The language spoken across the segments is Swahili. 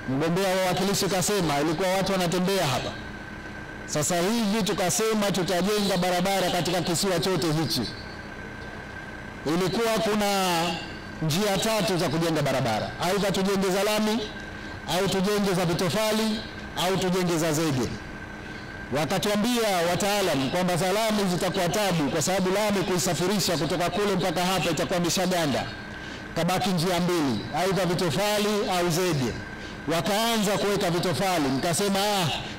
mgombea wa wakilishi kasema ilikuwa watu wanatembea hapa. Sasa hivi tukasema tutajenga barabara katika kisiwa chote hichi. Ilikuwa kuna njia tatu za kujenga barabara. Aidha tujenge za lami, au tujenge za vitofali, au tujenge za zege. Wakatuambia wataalamu kwamba za lami zitakuwa tabu kwa sababu lami kuisafirisha kutoka kule mpaka hapa itakuwa mishaganda. Kabaki njia mbili, aidha vitofali au zege. Wakaanza kuweka vitofali, nikasema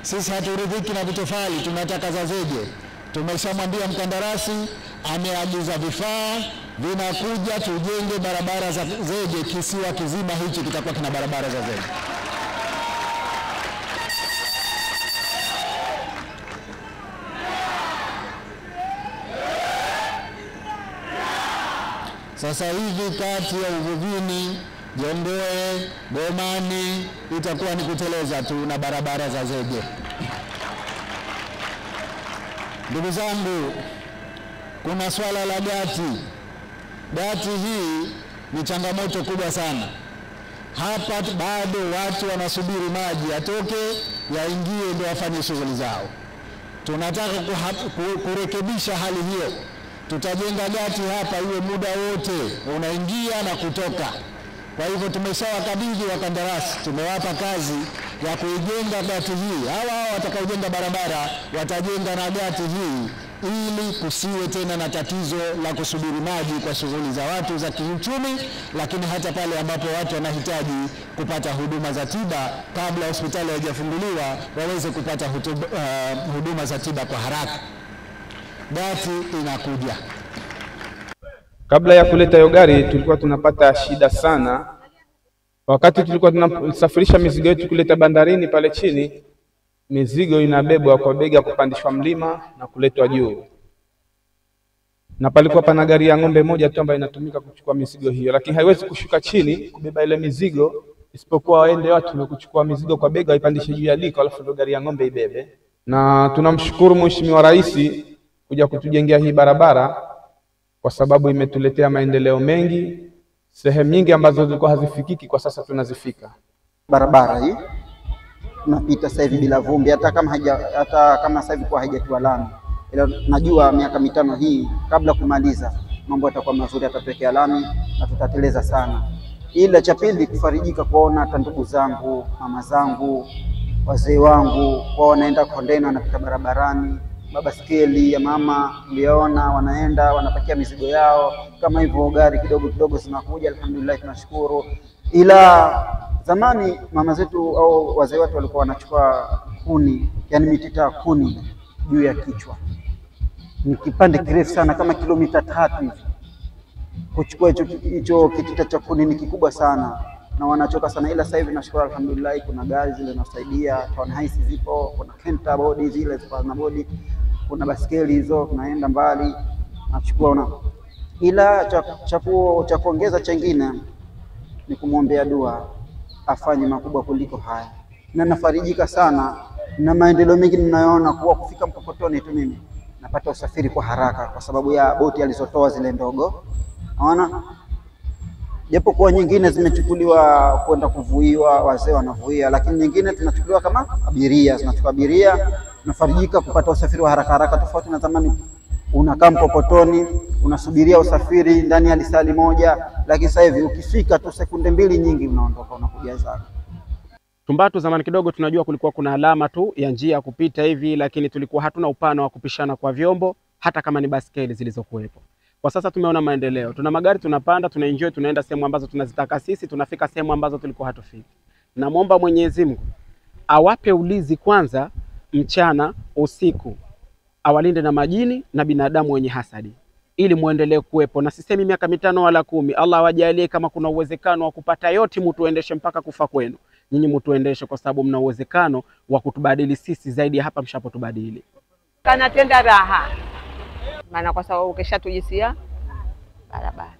sisi haturidhiki na vitofali, tunataka za zege. Tumeshamwambia mkandarasi, ameagiza vifaa vinakuja, tujenge barabara za zege. Kisiwa kizima hichi kitakuwa kina barabara za zege. Sasa hivi kati ya Uvuvini, Jondoe, Bomani itakuwa ni kuteleza tu na barabara za zege. Ndugu zangu, kuna swala la gati. Gati hii ni changamoto kubwa sana. Hapa bado watu wanasubiri maji yatoke, yaingie ndio wafanye shughuli zao. Tunataka kurekebisha hali hiyo. Tutajenga gati hapa iwe muda wote unaingia na kutoka. Kwa hivyo tumeshawakabidhi wakandarasi, tumewapa kazi ya kuijenga gati hii. Hawa watakaojenga barabara watajenga na gati hii ili kusiwe tena na tatizo la kusubiri maji kwa shughuli za watu za kiuchumi, lakini hata pale ambapo watu wanahitaji kupata huduma za tiba kabla hospitali haijafunguliwa waweze kupata huduma za tiba kwa haraka. Gati inakuja. Kabla ya kuleta hiyo gari tulikuwa tunapata shida sana. Wakati tulikuwa tunasafirisha mizigo yetu kuleta bandarini pale chini, mizigo inabebwa kwa bega kupandishwa mlima na kuletwa juu. Na palikuwa pana gari ya ng'ombe moja tu ambayo inatumika kuchukua mizigo hiyo, lakini haiwezi kushuka chini kubeba ile mizigo isipokuwa waende watu na kuchukua mizigo kwa bega ipandishe juu ya liko, alafu ndio gari ya ng'ombe ibebe. Na tunamshukuru Mheshimiwa Rais kuja kutujengea hii barabara kwa sababu imetuletea maendeleo mengi. Sehemu nyingi ambazo zilikuwa hazifikiki kwa sasa tunazifika. Barabara hii tunapita sasa hivi bila vumbi, hata kama sasa hivi kwa haijatiwa lami. Ila najua miaka 5 hii kabla kumaliza mambo yatakuwa mazuri, atapekea lami na tutateleza sana. Ila cha pili kufarijika kuona hata ndugu zangu, mama zangu, wazee wangu wao wanaenda kondeni, wanapita barabarani. Mabaskeli ya mama uliona wanaenda wanapakia mizigo yao kama hivyo, gari kidogo kidogo zinakuja. Alhamdulillah, tunashukuru. Ila zamani mama zetu au wazee wetu walikuwa wanachukua kuni, yani mitita kuni juu ya kichwa. Ni kipande kirefu sana kama kilomita 3 hivi. Kuchukua hicho kitita cha kuni ni kikubwa sana na wanachoka sana. Ila sasa hivi nashukuru alhamdulillah, kuna gari zile zinasaidia, town haisi zipo, kuna kenta bodi zile zipo na bodi, kuna baskeli hizo tunaenda mbali. Nachukua ila cha kuongeza chengine ni kumwombea dua afanye makubwa kuliko haya. Na nafarijika sana na maendeleo mengi ninayoona kuwa kufika Mkokotoni tu mimi napata usafiri kwa haraka kwa sababu ya boti alizotoa zile ndogo. Naona japo kwa nyingine zimechukuliwa kwenda kuvuiwa, wazee wanavuia, lakini nyingine tunachukuliwa kama abiria, tunachukua abiria. Nafarijika kupata usafiri wa haraka haraka, tofauti na zamani unakaa Mkokotoni unasubiria usafiri ndani ya lisali moja, lakini sasa hivi ukifika tu sekunde 2 nyingi unaondoka unakuja zako. Tumbatu zamani kidogo tunajua kulikuwa kuna alama tu ya njia kupita hivi, lakini tulikuwa hatuna upana wa kupishana kwa vyombo hata kama ni baskeli zilizokuwepo. Kwa sasa tumeona maendeleo. Tuna magari, tunapanda, tunaenjoy, tunaenda sehemu ambazo tunazitaka sisi, tunafika sehemu ambazo tulikuwa hatufiki. Namuomba Mwenyezi Mungu awape ulinzi kwanza mchana, usiku. Awalinde na majini na binadamu wenye hasadi ili muendelee kuwepo. Na sisemi miaka 5 wala 10. Allah awajalie kama kuna uwezekano wa kupata yote mtuendeshe mpaka kufa kwenu. Nyinyi mtuendeshe kwa sababu mna uwezekano wa kutubadili sisi zaidi hapa mshapotubadili. Kana tenda raha. Maana kwa sababu ukishatujisia barabara.